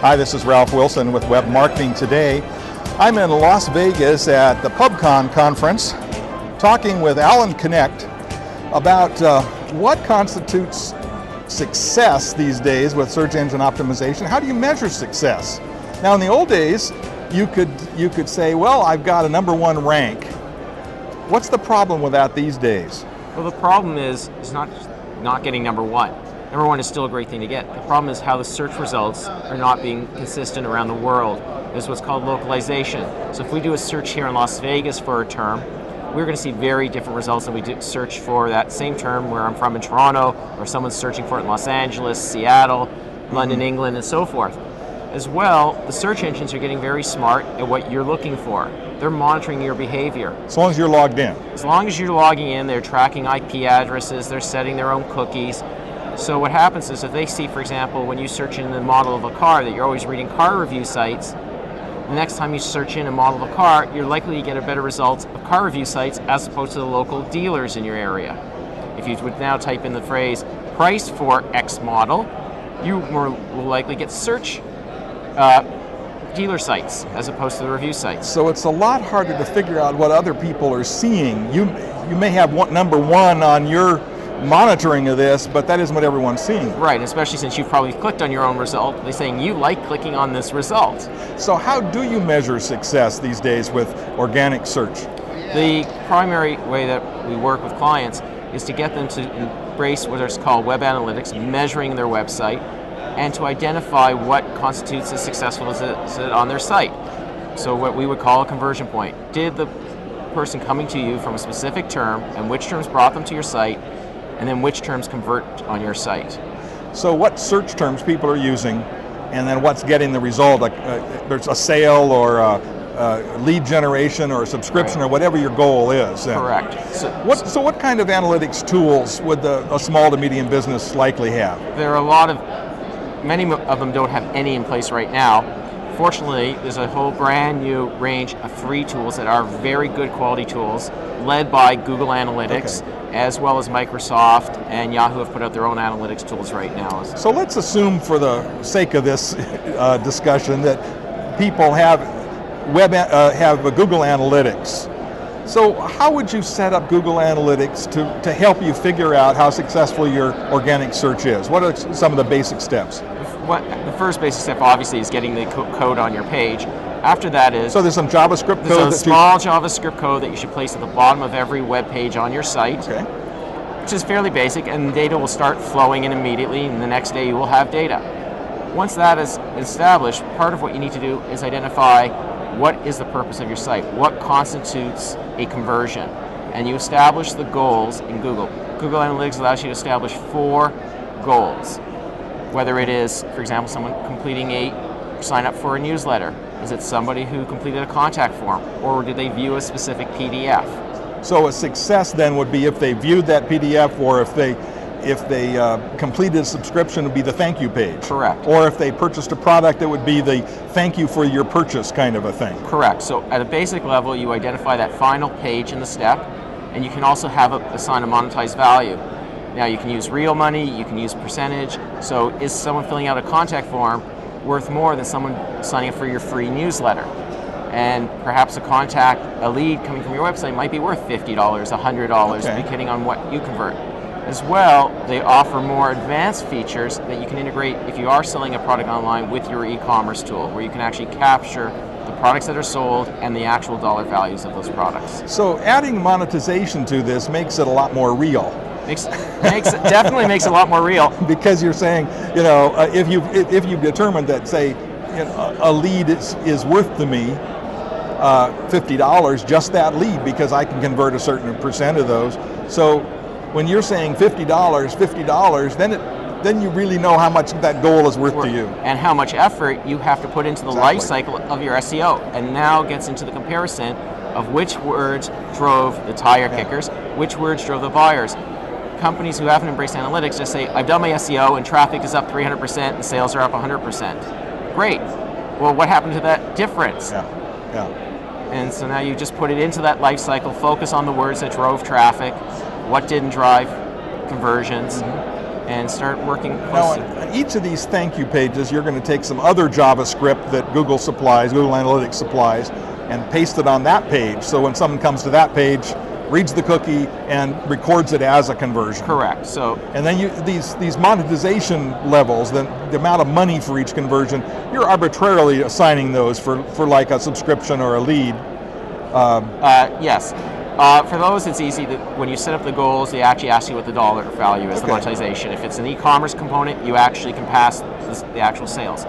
Hi, this is Ralph Wilson with Web Marketing Today. I'm in Las Vegas at the PubCon conference talking with Alan Connect about what constitutes success these days with search engine optimization. How do you measure success? Now, in the old days, you could say, well, I've got a #1 rank. What's the problem with that these days? Well, the problem is not getting #1. #1 is still a great thing to get. The problem is how the search results are not being consistent around the world. There's what's called localization. So if we do a search here in Las Vegas for a term, we're going to see very different results than we do search for that same term where I'm from in Toronto, or someone's searching for it in Los Angeles, Seattle, London, England, and so forth. As well, the search engines are getting very smart at what you're looking for. They're monitoring your behavior. As long as you're logged in. As long as you're logging in, they're tracking IP addresses, they're setting their own cookies. So what happens is if they see, for example, when you search in the model of a car that you're always reading car review sites, the next time you search in a model of a car, you're likely to get a better result of car review sites as opposed to the local dealers in your area. If you would now type in the phrase price for X model, you will likely get search dealer sites as opposed to the review sites. So it's a lot harder to figure out what other people are seeing. You may have #1 on your monitoring of this, but that isn't what everyone's seeing. Right, especially since you've probably clicked on your own result. They're saying you like clicking on this result. So how do you measure success these days with organic search? The primary way that we work with clients is to get them to embrace what is called web analytics, measuring their website, and to identify what constitutes a successful visit on their site. So what we would call a conversion point. Did the person coming to you from a specific term, and which terms brought them to your site, and then which terms convert on your site? So what search terms people are using, and then what's getting the result? There's a sale or a lead generation or a subscription, right, or whatever your goal is. Correct. So what kind of analytics tools would a small to medium business likely have? There are many of them don't have any in place right now. Fortunately, there's a whole brand new range of free tools that are very good quality tools, led by Google Analytics, as well as Microsoft and Yahoo have put out their own analytics tools right now. So let's assume, for the sake of this discussion, that people have Google Analytics. So how would you set up Google Analytics to help you figure out how successful your organic search is? What are some of the basic steps? The first basic step, obviously, is getting the code on your page. After that is... So there's some JavaScript code? There's a small JavaScript code that you should place at the bottom of every web page on your site, which is fairly basic, and data will start flowing in immediately, and the next day you will have data. Once that is established, part of what you need to do is identify what is the purpose of your site, what constitutes a conversion, and you establish the goals in Google. Google Analytics allows you to establish 4 goals. Whether it is, for example, someone completing sign up for a newsletter, is it somebody who completed a contact form, or did they view a specific PDF? So a success then would be if they viewed that PDF, or if they completed a subscription, it would be the thank you page. Correct. Or if they purchased a product, it would be the thank you for your purchase kind of a thing. Correct. So at a basic level, you identify that final page in the step, and you can also assign a monetized value. Now you can use real money, you can use percentage. So is someone filling out a contact form worth more than someone signing up for your free newsletter? And perhaps a lead coming from your website might be worth $50, $100, depending on what you convert. As well, they offer more advanced features that you can integrate if you are selling a product online with your e-commerce tool, where you can actually capture the products that are sold and the actual dollar values of those products. So adding monetization to this makes it a lot more real. Definitely makes it a lot more real. Because you're saying, if you've determined that, say, a lead is worth to me $50, just that lead, because I can convert a certain percent of those. So when you're saying $50, then you really know how much that goal is worth to you. And how much effort you have to put into the life cycle of your SEO. And now gets into the comparison of which words drove the tire kickers, which words drove the buyers. Companies who haven't embraced analytics just say, I've done my SEO and traffic is up 300% and sales are up 100%. Great. Well, what happened to that difference? And so now you just put it into that life cycle, focus on the words that drove traffic, what didn't drive conversions, and start working Now, closely. on each of these thank you pages, you're going to take some other JavaScript that Google supplies, Google Analytics supplies, and paste it on that page. So when someone comes to that page, reads the cookie and records it as a conversion. Correct. So, and then these monetization levels, the amount of money for each conversion, you're arbitrarily assigning those for like a subscription or a lead. yes. For those, it's easy. When you set up the goals, they actually ask you what the dollar value is, the monetization. If it's an e-commerce component, you actually can pass the actual sales.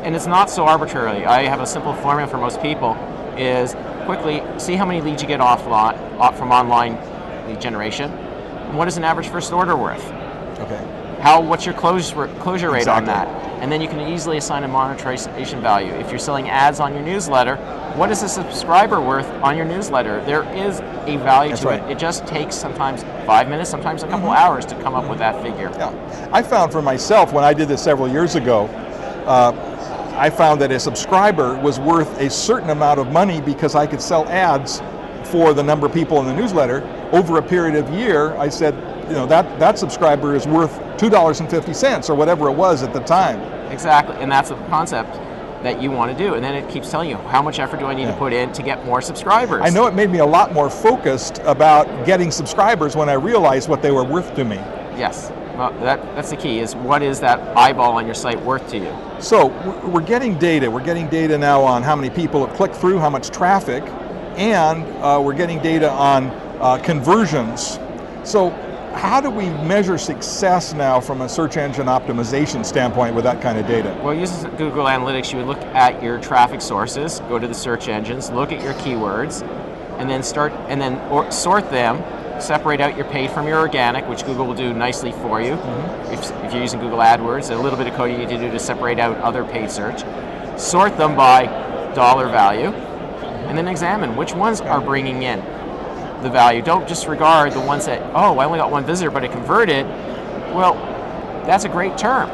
And it's not so arbitrarily. I have a simple formula for most people, is quickly see how many leads you get from online lead generation. And what is an average first order worth? Okay. What's your closure rate on that? And then you can easily assign a monetization value. If you're selling ads on your newsletter, what is a subscriber worth on your newsletter? There is a value to it. It just takes sometimes 5 minutes, sometimes a couple hours to come up with that figure. Yeah, I found for myself when I did this several years ago, I found that a subscriber was worth a certain amount of money because I could sell ads for the number of people in the newsletter. Over a period of year, I said, you know, that subscriber is worth $2.50 or whatever it was at the time. Exactly, and that's the concept that you want to do, and then it keeps telling you how much effort do I need to put in to get more subscribers. I know it made me a lot more focused about getting subscribers when I realized what they were worth to me. Yes, well, that's the key, is what is that eyeball on your site worth to you? So we're getting data. We're getting data now on how many people have clicked through, how much traffic, and we're getting data on conversions. So how do we measure success now from a search engine optimization standpoint with that kind of data? Well, using Google Analytics, you would look at your traffic sources, go to the search engines, look at your keywords, and then sort them, separate out your paid from your organic, which Google will do nicely for you. If you're using Google AdWords, a little bit of code you need to do to separate out other paid search. Sort them by dollar value, and then examine which ones are bringing in the value. Don't disregard the ones that, oh, I only got one visitor, but it converted. Well, that's a great term.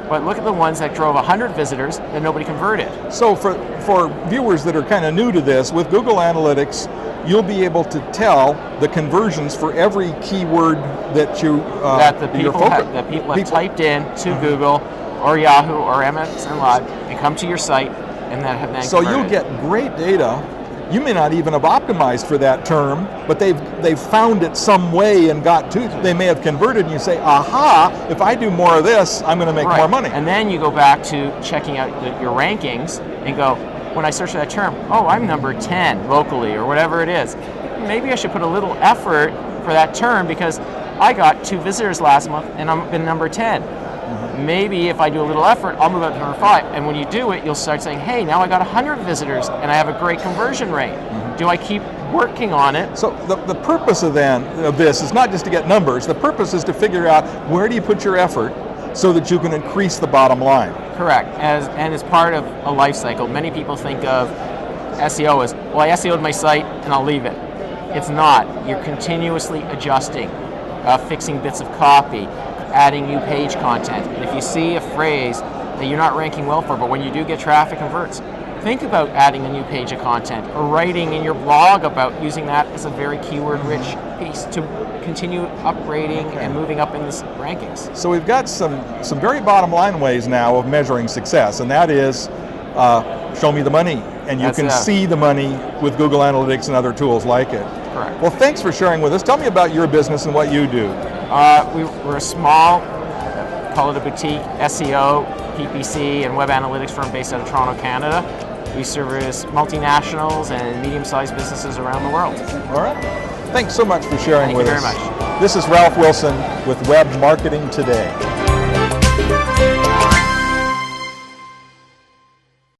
But look at the ones that drove 100 visitors and nobody converted. So for viewers that are kind of new to this, with Google Analytics, you'll be able to tell the conversions for every keyword that you that people have typed in to Google or Yahoo or MSN Live and come to your site and then have So converted. you'll get great data. You may not even have optimized for that term, but they've found it some way and got to. They may have converted, and you say, "Aha! If I do more of this, I'm going to make more money." And then you go back to checking out your rankings and go, when I search for that term, oh, I'm number 10 locally or whatever it is. Maybe I should put a little effort for that term because I got 2 visitors last month and I'm been number 10. Maybe if I do a little effort, I'll move up to number 5. And when you do it, you'll start saying, hey, now I got 100 visitors and I have a great conversion rate. Do I keep working on it? So the purpose of this is not just to get numbers. The purpose is to figure out where do you put your effort so that you can increase the bottom line. Correct. And as part of a life cycle, many people think of SEO as, well, I SEO'd my site and I'll leave it. It's not. You're continuously adjusting, fixing bits of copy, adding new page content. And if you see a phrase that you're not ranking well for, but when you do get traffic converts, think about adding a new page of content or writing in your blog about using that as a very keyword-rich piece to continue upgrading and moving up in the rankings. So we've got some very bottom line ways now of measuring success, and that is show me the money. And you can see the money with Google Analytics and other tools like it. Correct. Well, thanks for sharing with us. Tell me about your business and what you do. We're a small, call it a boutique, SEO, PPC, and web analytics firm based out of Toronto, Canada. We service multinationals and medium-sized businesses around the world. All right. Thanks so much for sharing with us. Thank you very much. This is Ralph Wilson with Web Marketing Today.